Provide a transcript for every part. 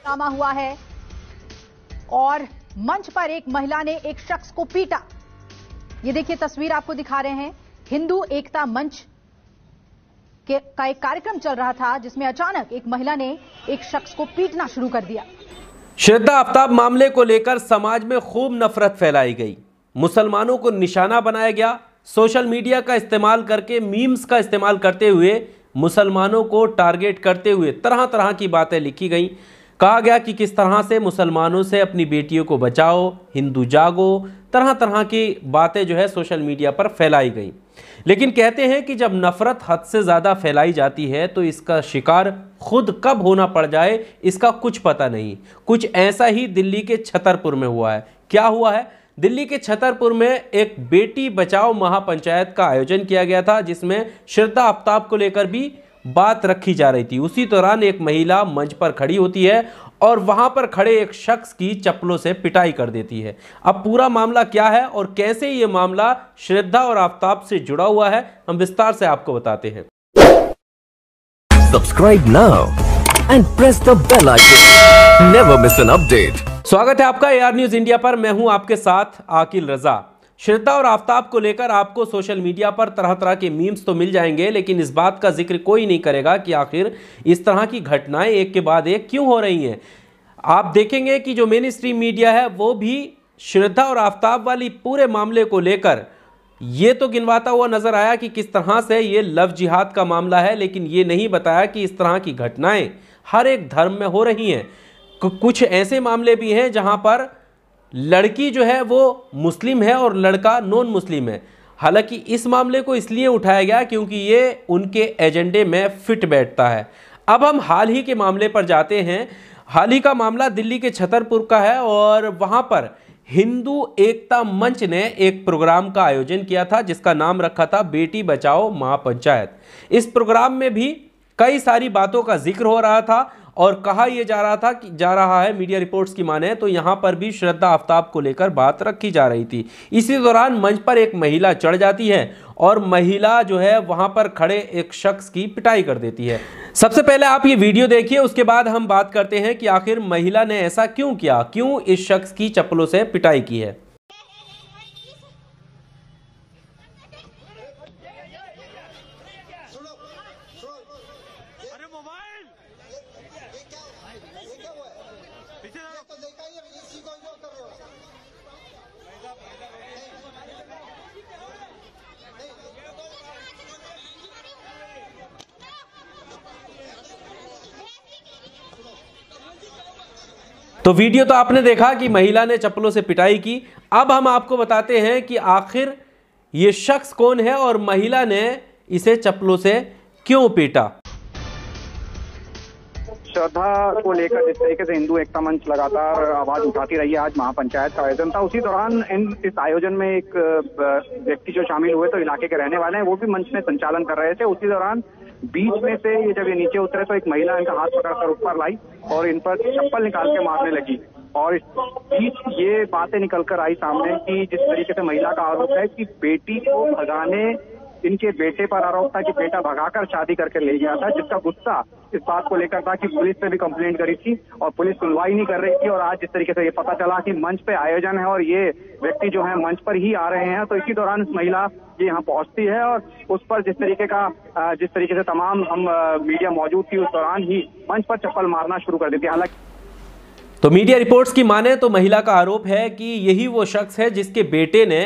हंगामा हुआ है और मंच पर एक महिला ने एक शख्स को पीटा। ये देखिए तस्वीर आपको दिखा रहे हैं। हिंदू एकता मंच का एक कार्यक्रम चल रहा था जिसमें अचानक एक महिला ने एक शख्स को पीटना शुरू कर दिया। श्रद्धा आफ्ताब मामले को लेकर समाज में खूब नफरत फैलाई गई। मुसलमानों को निशाना बनाया गया। सोशल मीडिया का इस्तेमाल करके, मीम्स का इस्तेमाल करते हुए मुसलमानों को टारगेट करते हुए तरह तरह की बातें लिखी गई। कहा गया कि किस तरह से मुसलमानों से अपनी बेटियों को बचाओ, हिंदू जागो, तरह तरह की बातें जो है सोशल मीडिया पर फैलाई गई। लेकिन कहते हैं कि जब नफरत हद से ज़्यादा फैलाई जाती है तो इसका शिकार खुद कब होना पड़ जाए इसका कुछ पता नहीं। कुछ ऐसा ही दिल्ली के छतरपुर में हुआ है। क्या हुआ है? दिल्ली के छतरपुर में एक बेटी बचाओ महापंचायत का आयोजन किया गया था जिसमें श्रद्धा आफ्ताब को लेकर भी बात रखी जा रही थी। उसी दौरान एक महिला मंच पर खड़ी होती है और वहां पर खड़े एक शख्स की चप्पलों से पिटाई कर देती है। अब पूरा मामला क्या है और कैसे ये मामला श्रद्धा और आफ्ताब से जुड़ा हुआ है, हम विस्तार से आपको बताते हैं। Subscribe now and press the bell icon, never miss an update. स्वागत है आपका AR न्यूज इंडिया पर। मैं हूं आपके साथ आकिल रजा। श्रद्धा और आफ्ताब को लेकर आपको सोशल मीडिया पर तरह तरह के मीम्स तो मिल जाएंगे, लेकिन इस बात का जिक्र कोई नहीं करेगा कि आखिर इस तरह की घटनाएं एक के बाद एक क्यों हो रही हैं। आप देखेंगे कि जो मेन स्ट्रीम मीडिया है वो भी श्रद्धा और आफ्ताब वाली पूरे मामले को लेकर ये तो गिनवाता हुआ नजर आया कि किस तरह से ये लव जिहाद का मामला है, लेकिन ये नहीं बताया कि इस तरह की घटनाएं हर एक धर्म में हो रही हैं। कुछ ऐसे मामले भी हैं जहां पर लड़की जो है वो मुस्लिम है और लड़का नॉन मुस्लिम है। हालांकि इस मामले को इसलिए उठाया गया क्योंकि ये उनके एजेंडे में फिट बैठता है। अब हम हाल ही के मामले पर जाते हैं। हाल ही का मामला दिल्ली के छतरपुर का है और वहां पर हिंदू एकता मंच ने एक प्रोग्राम का आयोजन किया था जिसका नाम रखा था बेटी बचाओ महापंचायत। इस प्रोग्राम में भी कई सारी बातों का जिक्र हो रहा था और कहा यह जा रहा है मीडिया रिपोर्ट्स की माने तो यहां पर भी श्रद्धा आफ्ताब को लेकर बात रखी जा रही थी। इसी दौरान मंच पर एक महिला चढ़ जाती है और महिला जो है वहां पर खड़े एक शख्स की पिटाई कर देती है। सबसे पहले आप ये वीडियो देखिए, उसके बाद हम बात करते हैं कि आखिर महिला ने ऐसा क्यों किया, क्यों इस शख्स की चप्पलों से पिटाई की है। तो वीडियो तो आपने देखा कि महिला ने चप्पलों से पिटाई की। अब हम आपको बताते हैं कि आखिर ये शख्स कौन है और महिला ने इसे चप्पलों से क्यों पीटा। श्रद्धा को लेकर जिस तरीके से हिंदू एकता मंच लगातार आवाज उठाती रही है, आज महापंचायत का आयोजन था। उसी दौरान इस आयोजन में एक व्यक्ति जो शामिल हुए तो इलाके के रहने वाले हैं, वो भी मंच में संचालन कर रहे थे। उसी दौरान बीच में से जब ये नीचे उतरे तो एक महिला इनका हाथ पकड़कर ऊपर लाई और इन पर चप्पल निकाल के मारने लगी। और इस बीच ये बातें निकलकर आई सामने कि जिस तरीके से महिला का आरोप है कि बेटी को भगाने, इनके बेटे पर आरोप था कि बेटा भगाकर शादी करके ले गया था, जिसका गुस्सा इस बात को लेकर था कि पुलिस से भी कंप्लेंट करी थी और पुलिस सुनवाई नहीं कर रही थी। और आज जिस तरीके से ये पता चला कि मंच पे आयोजन है और ये व्यक्ति जो है मंच पर ही आ रहे हैं, तो इसी दौरान इस महिला ये यहाँ पहुंचती है और उस पर जिस तरीके से तमाम हम मीडिया मौजूद थी उस दौरान ही मंच पर चप्पल मारना शुरू कर देती है। हालांकि तो मीडिया रिपोर्ट्स की माने तो महिला का आरोप है कि यही वो शख्स है जिसके बेटे ने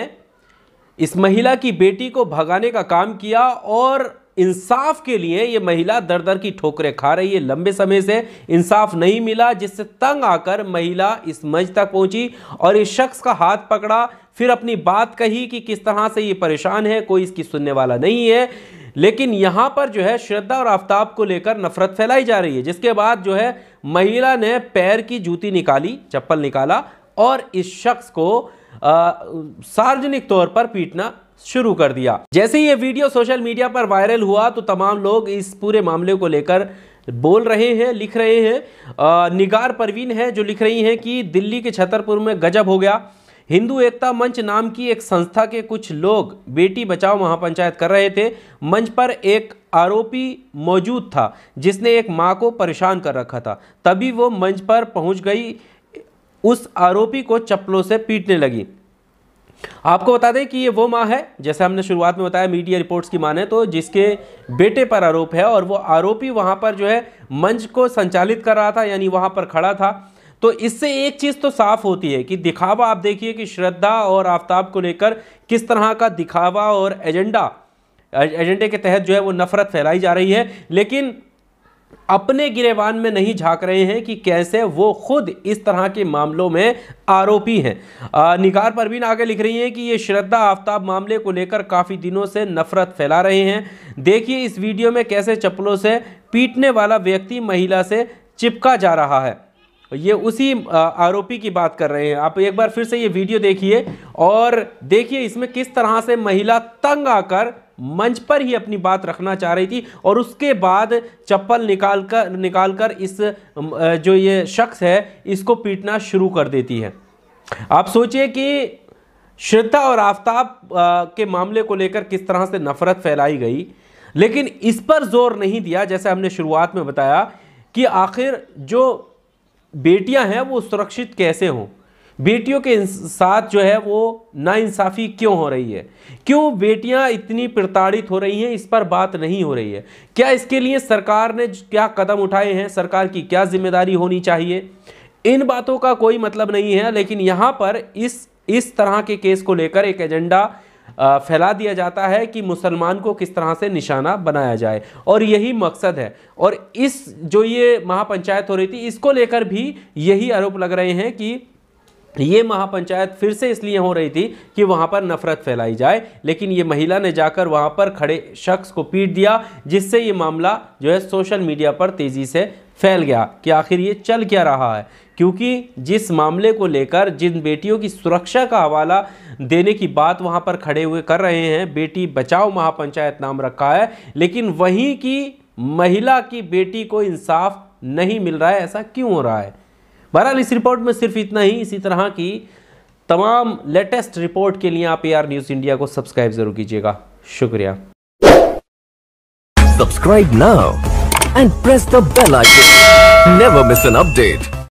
इस महिला की बेटी को भगाने का काम किया और इंसाफ के लिए ये महिला दर दर की ठोकरें खा रही है। लंबे समय से इंसाफ नहीं मिला, जिससे तंग आकर महिला इस मंच तक पहुंची और इस शख्स का हाथ पकड़ा, फिर अपनी बात कही कि किस तरह से ये परेशान है, कोई इसकी सुनने वाला नहीं है। लेकिन यहां पर जो है श्रद्धा और आफ्ताब को लेकर नफरत फैलाई जा रही है, जिसके बाद जो है महिला ने पैर की जूती निकाली, चप्पल निकाला और इस शख्स को सार्वजनिक तौर पर पीटना शुरू कर दिया। जैसे ही ये वीडियो सोशल मीडिया पर वायरल हुआ तो तमाम लोग इस पूरे मामले को लेकर बोल रहे हैं, लिख रहे हैं। निगार परवीन है जो लिख रही हैं कि दिल्ली के छतरपुर में गजब हो गया। हिंदू एकता मंच नाम की एक संस्था के कुछ लोग बेटी बचाओ महापंचायत कर रहे थे। मंच पर एक आरोपी मौजूद था जिसने एक मां को परेशान कर रखा था। तभी वो मंच पर पहुंच गई, उस आरोपी को चप्पलों से पीटने लगी। आपको बता दें कि ये वो मां है, जैसे हमने शुरुआत में बताया मीडिया रिपोर्ट्स की माने तो, जिसके बेटे पर आरोप है और वो आरोपी वहां पर जो है मंच को संचालित कर रहा था, यानी वहां पर खड़ा था। तो इससे एक चीज तो साफ होती है कि दिखावा, आप देखिए कि श्रद्धा और आफताब को लेकर किस तरह का दिखावा और एजेंडे के तहत जो है वो नफरत फैलाई जा रही है, लेकिन अपने गिरेबान में नहीं झांक रहे हैं कि कैसे वो खुद इस तरह के मामलों में आरोपी हैं। निगार परवीन आगे लिख रही हैं कि ये श्रद्धा आफताब मामले को लेकर काफ़ी दिनों से नफरत फैला रहे हैं। देखिए इस वीडियो में कैसे चप्पलों से पीटने वाला व्यक्ति महिला से चिपका जा रहा है। ये उसी आरोपी की बात कर रहे हैं। आप एक बार फिर से ये वीडियो देखिए और देखिए इसमें किस तरह से महिला तंग आकर मंच पर ही अपनी बात रखना चाह रही थी और उसके बाद चप्पल निकालकर इस जो ये शख्स है इसको पीटना शुरू कर देती है। आप सोचिए कि श्रद्धा और आफताब के मामले को लेकर किस तरह से नफरत फैलाई गई, लेकिन इस पर जोर नहीं दिया, जैसे हमने शुरुआत में बताया कि आखिर जो बेटियां हैं वो सुरक्षित कैसे हों, बेटियों के साथ जो है वो नाइंसाफ़ी क्यों हो रही है, क्यों बेटियां इतनी प्रताड़ित हो रही हैं, इस पर बात नहीं हो रही है। क्या इसके लिए सरकार ने क्या कदम उठाए हैं, सरकार की क्या जिम्मेदारी होनी चाहिए, इन बातों का कोई मतलब नहीं है। लेकिन यहाँ पर इस तरह के केस को लेकर एक एजेंडा फैला दिया जाता है कि मुसलमान को किस तरह से निशाना बनाया जाए, और यही मकसद है। और इस जो ये महापंचायत हो रही थी इसको लेकर भी यही आरोप लग रहे हैं कि ये महापंचायत फिर से इसलिए हो रही थी कि वहाँ पर नफरत फैलाई जाए, लेकिन ये महिला ने जाकर वहाँ पर खड़े शख्स को पीट दिया, जिससे ये मामला जो है सोशल मीडिया पर तेज़ी से फैल गया कि आखिर ये चल क्या रहा है। क्योंकि जिस मामले को लेकर जिन बेटियों की सुरक्षा का हवाला देने की बात वहाँ पर खड़े हुए कर रहे हैं, बेटी बचाओ महापंचायत नाम रखा है, लेकिन वहीं की महिला की बेटी को इंसाफ नहीं मिल रहा है। ऐसा क्यों हो रहा है? बहरहाल इस रिपोर्ट में सिर्फ इतना ही। इसी तरह की तमाम लेटेस्ट रिपोर्ट के लिए आप AR न्यूज़ इंडिया को सब्सक्राइब जरूर कीजिएगा। शुक्रिया। Subscribe now and press the bell icon. Never miss an update.